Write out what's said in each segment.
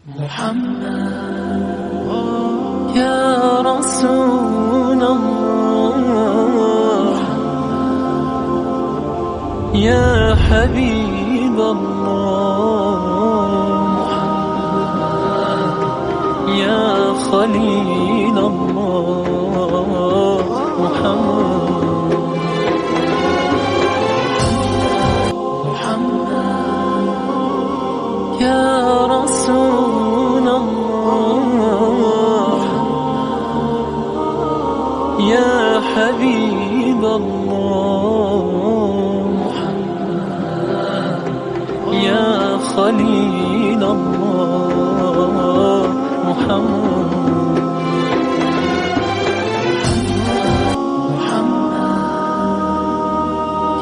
محمد يا رسول الله، يا حبيب الله، يا خليل الله، محمد يا رسول الله، يا حبيب الله، يا خليل الله، محمد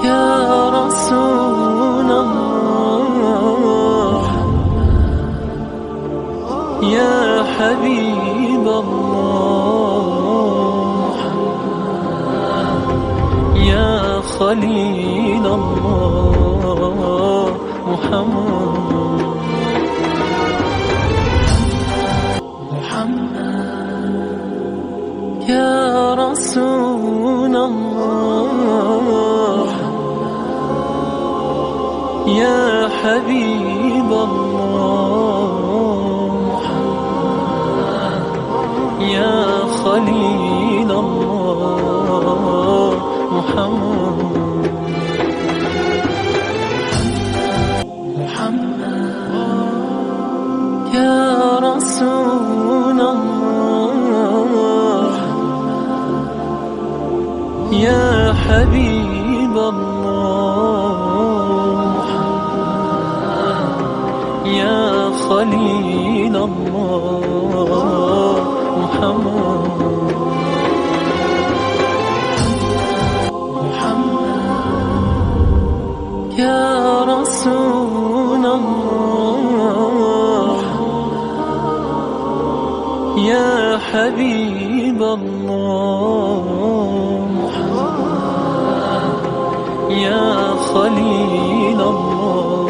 يا رسول الله، يا حبيب الله، يا خليل الله، محمد يا رسول الله، يا حبيب الله، يا خليل الله، محمد يا رسول الله، يا حبيب الله، يا خليل الله، محمد يا رسول الله، يا حبيب الله، يا خليل الله،